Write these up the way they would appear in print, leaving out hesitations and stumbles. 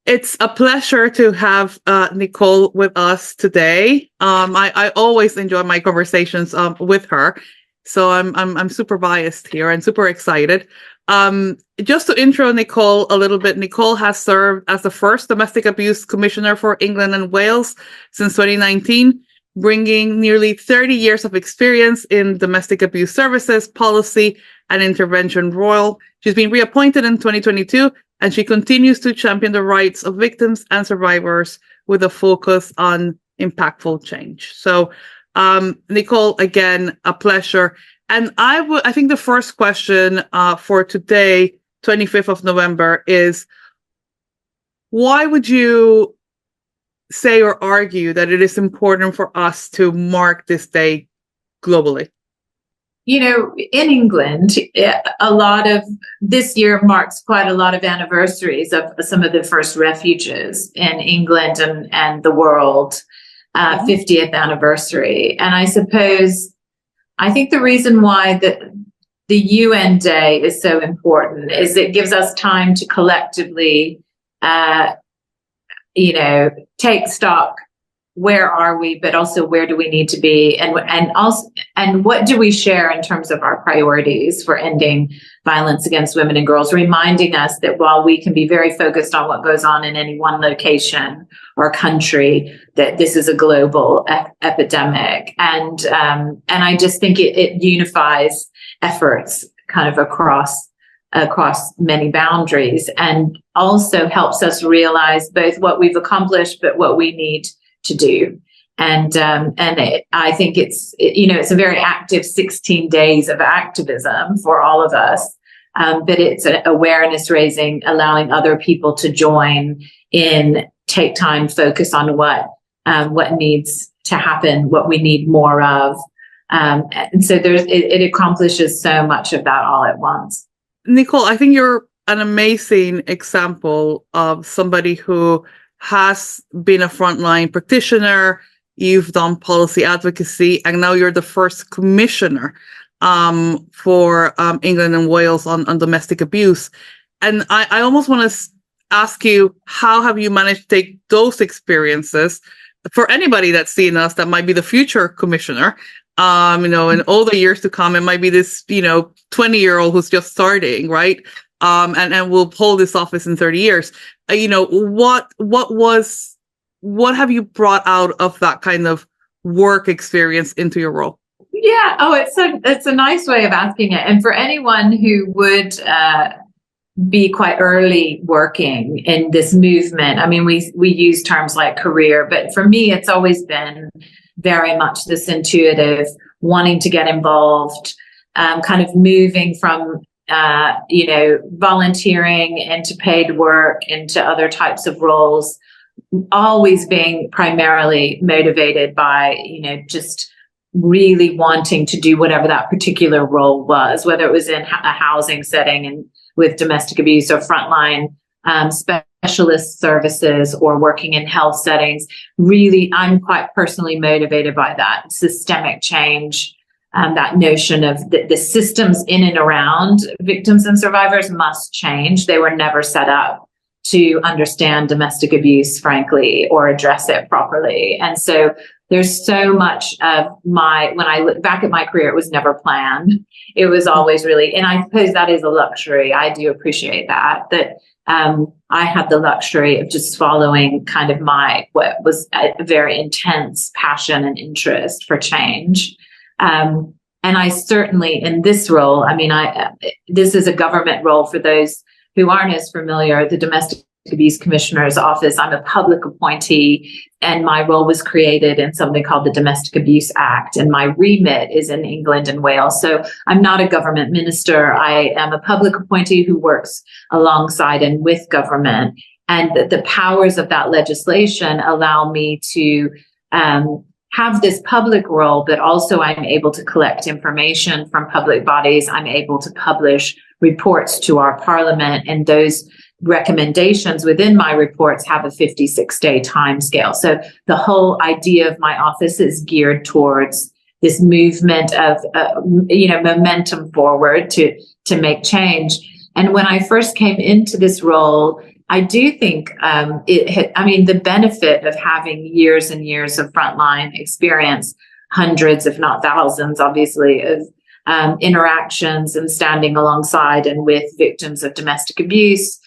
It's a pleasure to have Nicole with us today. I always enjoy my conversations with her, so I'm super biased here and super excited. Just to intro Nicole a little bit, Nicole has served as the first domestic abuse commissioner for England and Wales since 2019, bringing nearly 30 years of experience in domestic abuse services, policy, and intervention role. She's been reappointed in 2022, and she continues to champion the rights of victims and survivors with a focus on impactful change. So, Nicole, again, a pleasure. And I think the first question for today, 25th of November, is why would you say or argue that it is important for us to mark this day globally? You know, in England, a lot of this year marks quite a lot of anniversaries of some of the first refuges in England and the world, 50th anniversary. And I think the reason why the UN Day is so important is it gives us time to collectively, take stock. Where are we, but also where do we need to be, and what do we share in terms of our priorities for ending violence against women and girls, reminding us that while we can be very focused on what goes on in any one location or country, that this is a global epidemic, and I just think it unifies efforts kind of across many boundaries, and also helps us realize both what we've accomplished but what we need to do. I think it's a very active 16 days of activism for all of us, but it's an awareness raising, allowing other people to join in, take time, focus on what needs to happen, what we need more of, and so it accomplishes so much of that all at once. Nicole, I think you're an amazing example of somebody who has been a frontline practitioner. You've done policy advocacy, and now you're the first commissioner for England and Wales on domestic abuse. And I almost want to ask you, how have you managed to take those experiences for anybody that's seeing us that might be the future commissioner, in all the years to come? It might be this, 20-year-old who's just starting, right? And will hold this office in 30 years. What have you brought out of that kind of work experience into your role? Yeah. Oh, it's a nice way of asking it. And for anyone who would be quite early working in this movement, I mean, we use terms like career, but for me, it's always been very much this intuitive wanting to get involved, kind of moving from volunteering into paid work, into other types of roles, always being primarily motivated by, just really wanting to do whatever that particular role was, whether it was in a housing setting and with domestic abuse, or frontline specialist services, or working in health settings. Really, I'm quite personally motivated by that systemic change. That notion of the systems in and around victims and survivors must change. They were never set up to understand domestic abuse, frankly, or address it properly. And so there's so much of when I look back at my career, it was never planned. It was always really, and I suppose that is a luxury. I do appreciate that I had the luxury of just following kind of what was a very intense passion and interest for change. And I certainly, in this role, this is a government role for those who aren't as familiar. The Domestic Abuse Commissioner's Office, I'm a public appointee, and my role was created in something called the Domestic Abuse Act, and my remit is in England and Wales. So I'm not a government minister. I am a public appointee who works alongside and with government, and the powers of that legislation allow me to have this public role, but also I'm able to collect information from public bodies. I'm able to publish reports to our parliament, and those recommendations within my reports have a 56-day timescale. So the whole idea of my office is geared towards this movement of, momentum forward to make change. And when I first came into this role, I do think the benefit of having years and years of frontline experience, hundreds, if not thousands, obviously, of interactions and standing alongside and with victims of domestic abuse,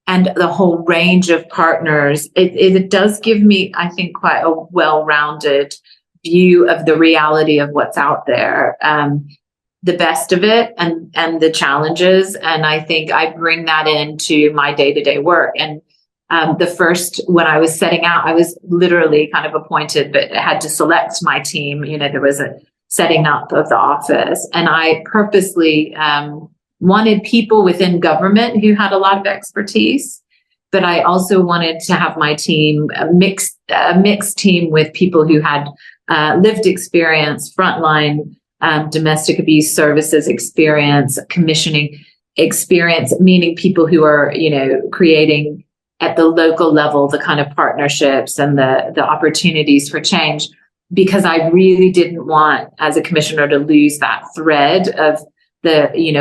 and the whole range of partners, it does give me, I think, quite a well-rounded view of the reality of what's out there, the best of it and the challenges. And I think I bring that into my day-to-day work. And when I was setting out, I was literally kind of appointed, but had to select my team. There was a setting up of the office, and I purposely wanted people within government who had a lot of expertise, but I also wanted to have my team a mixed team with people who had lived experience, frontline domestic abuse services experience, commissioning experience, meaning people who are, creating at the local level the kind of partnerships and the opportunities for change, because I really didn't want, as a commissioner, to lose that thread of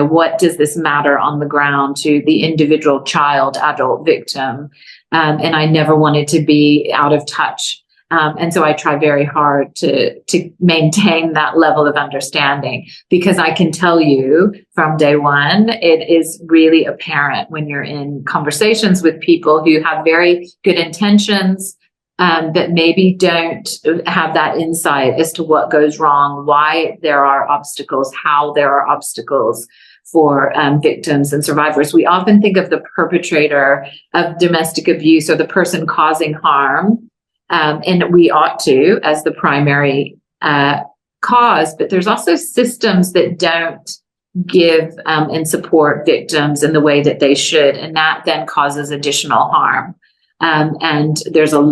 what does this matter on the ground to the individual child, adult victim? And I never wanted to be out of touch. And so I try very hard to maintain that level of understanding, because I can tell you from day one, it is really apparent when you're in conversations with people who have very good intentions, that maybe don't have that insight as to what goes wrong, why there are obstacles, how there are obstacles for victims and survivors. We often think of the perpetrator of domestic abuse or the person causing harm, and we ought to, as the primary cause, but there's also systems that don't give and support victims in the way that they should, and that then causes additional harm. And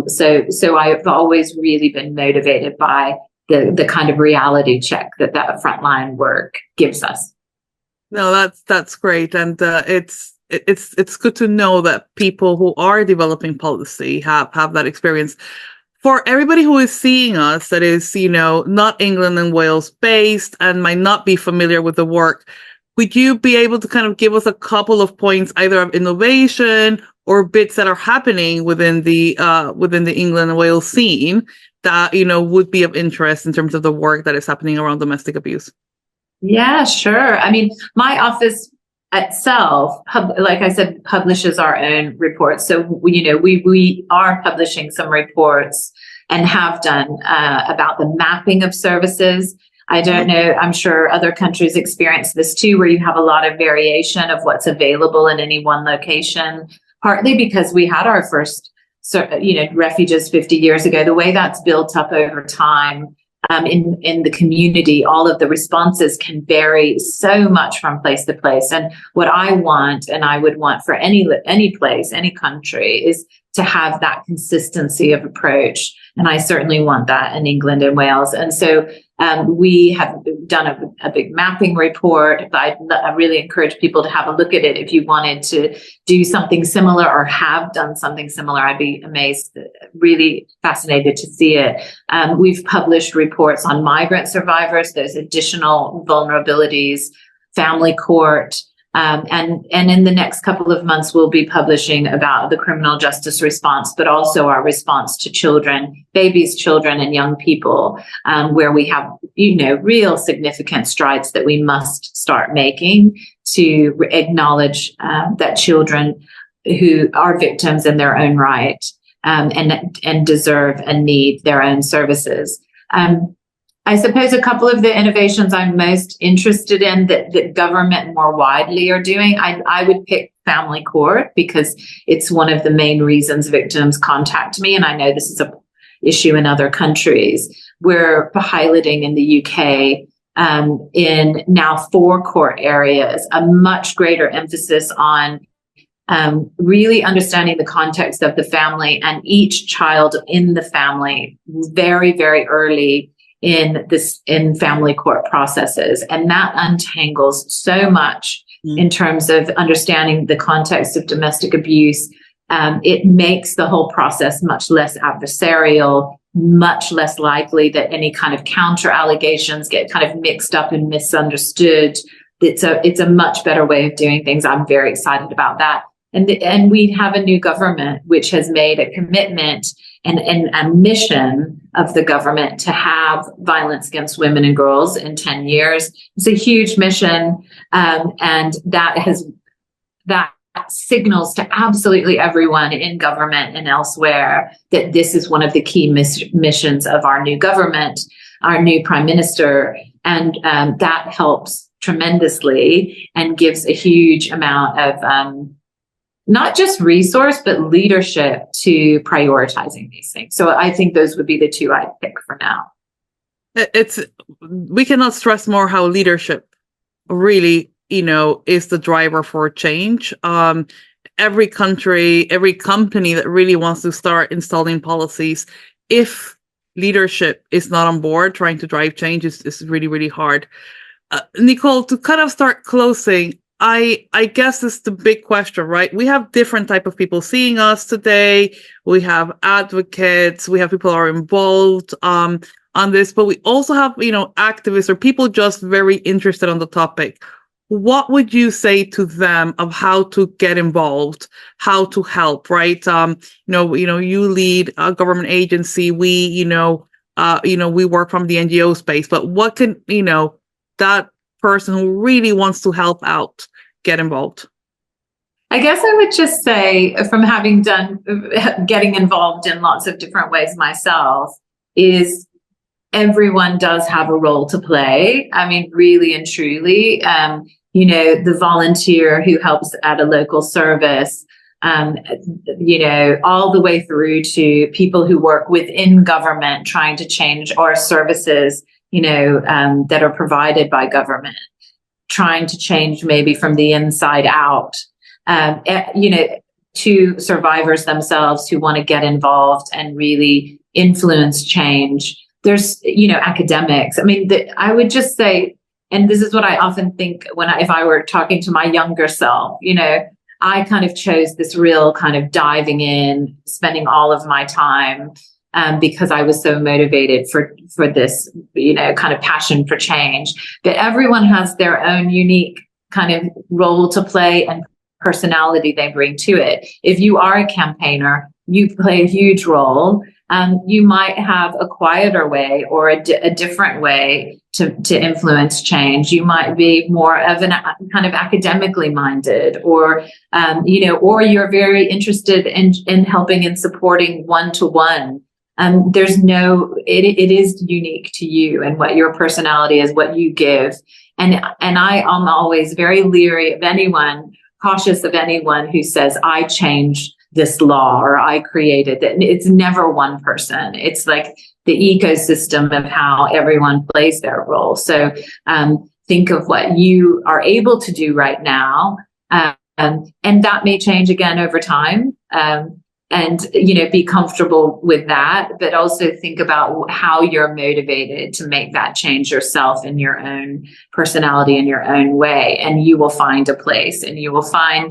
so I've always really been motivated by the kind of reality check that frontline work gives us. No, that's great, and it's good to know that people who are developing policy have that experience. For everybody who is seeing us, that is, not England and Wales based and might not be familiar with the work, would you be able to kind of give us a couple of points, either of innovation or bits that are happening within the England and Wales scene that, would be of interest in terms of the work that is happening around domestic abuse? Yeah, sure. I mean, my office itself, like I said, publishes our own reports. So, we are publishing some reports and have done about the mapping of services. I don't know, I'm sure other countries experience this too, where you have a lot of variation of what's available in any one location, partly because we had our first, refuges 50 years ago. The way that's built up over time in the community, all of the responses can vary so much from place to place. And what I want, and I would want for any place, any country, is to have that consistency of approach. And I certainly want that in England and Wales. And so we have done a big mapping report. I really encourage people to have a look at it. If you wanted to do something similar or have done something similar, I'd be amazed, really fascinated to see it. We've published reports on migrant survivors, those additional vulnerabilities, family court, and in the next couple of months, we'll be publishing about the criminal justice response, but also our response to children, babies, children, and young people, where we have, real significant strides that we must start making to acknowledge that children who are victims in their own right and deserve and need their own services. I suppose a couple of the innovations I'm most interested in that government more widely are doing, I would pick family court, because it's one of the main reasons victims contact me. And I know this is an issue in other countries. We're piloting in the UK in now 4 court areas, a much greater emphasis on really understanding the context of the family and each child in the family very, very early in family court processes. And that untangles so much in terms of understanding the context of domestic abuse. It makes the whole process much less adversarial, much less likely that any kind of counter allegations get kind of mixed up and misunderstood. It's a much better way of doing things. I'm very excited about that. And we have a new government which has made a commitment and a mission of the government to have violence against women and girls in 10 years. It's a huge mission, and that signals to absolutely everyone in government and elsewhere that this is one of the key missions of our new government, our new prime minister, and that helps tremendously and gives a huge amount of not just resource, but leadership to prioritizing these things. So I think those would be the two I'd pick for now. We cannot stress more how leadership really, is the driver for change. Every country, every company that really wants to start installing policies, if leadership is not on board trying to drive change, is really, really hard. Nicole, to kind of start closing, I guess it's the big question, right? We have different type of people seeing us today. We have advocates, we have people who are involved on this, but we also have, activists or people just very interested on the topic. What would you say to them of how to get involved, how to help, right? You lead a government agency. We, we work from the NGO space, but what can, that person who really wants to help out get involved? I guess I would just say, from having getting involved in lots of different ways myself, is everyone does have a role to play. I mean, really and truly, the volunteer who helps at a local service, all the way through to people who work within government trying to change our services, that are provided by government, trying to change maybe from the inside out, to survivors themselves who want to get involved and really influence change. There's, academics. I mean, I would just say, and this is what I often think if I were talking to my younger self, I kind of chose this real kind of diving in, spending all of my time, because I was so motivated for this, kind of passion for change. But everyone has their own unique kind of role to play and personality they bring to it. If you are a campaigner, you play a huge role. You might have a quieter way or a different way to influence change. You might be more of an kind of academically minded, or you're very interested in helping and supporting one-to-one. It is unique to you and what your personality is, what you give. And I am always very leery of anyone, cautious of anyone who says, I changed this law or I created it. It's never one person. It's like the ecosystem of how everyone plays their role. So think of what you are able to do right now. And that may change again over time. And, be comfortable with that, but also think about how you're motivated to make that change yourself in your own personality, in your own way. And you will find a place, and you will find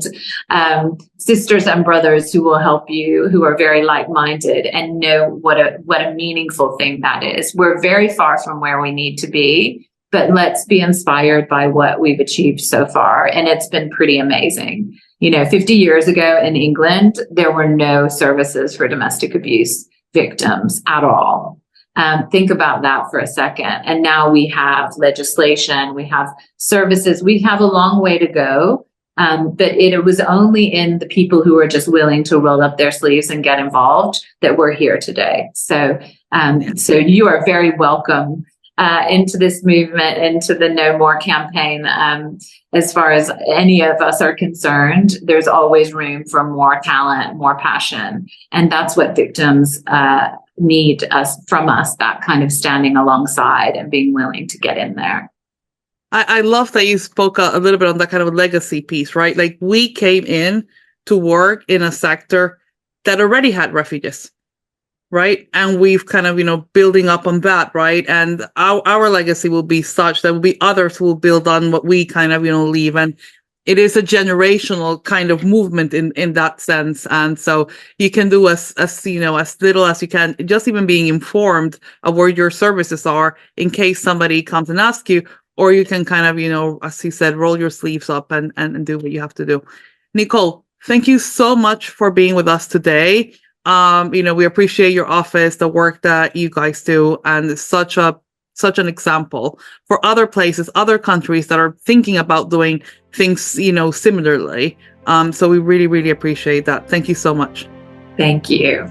sisters and brothers who will help you, who are very like-minded and know what a meaningful thing that is. We're very far from where we need to be, but let's be inspired by what we've achieved so far. And it's been pretty amazing. 50 years ago in England, there were no services for domestic abuse victims at all. Think about that for a second. And now we have legislation, we have services, we have a long way to go. But it was only in the people who were just willing to roll up their sleeves and get involved that we're here today. So you are very welcome into this movement, into the No More campaign. As far as any of us are concerned, there's always room for more talent, more passion. And that's what victims need from us, that kind of standing alongside and being willing to get in there. I love that you spoke a little bit on that kind of legacy piece, right? Like, we came in to work in a sector that already had refugees. Right. And we've kind of, building up on that. Right. And our legacy will be such that will be others who will build on what we kind of, leave. And it is a generational kind of movement in that sense. And so you can do as little as you can, just even being informed of where your services are in case somebody comes and asks you, or you can kind of, as he said, roll your sleeves up and do what you have to do. Nicole, Thank you so much for being with us today. We appreciate your office, the work that you guys do, and it's such an example for other places, other countries that are thinking about doing things, similarly. So we really, really appreciate that. Thank you so much. Thank you.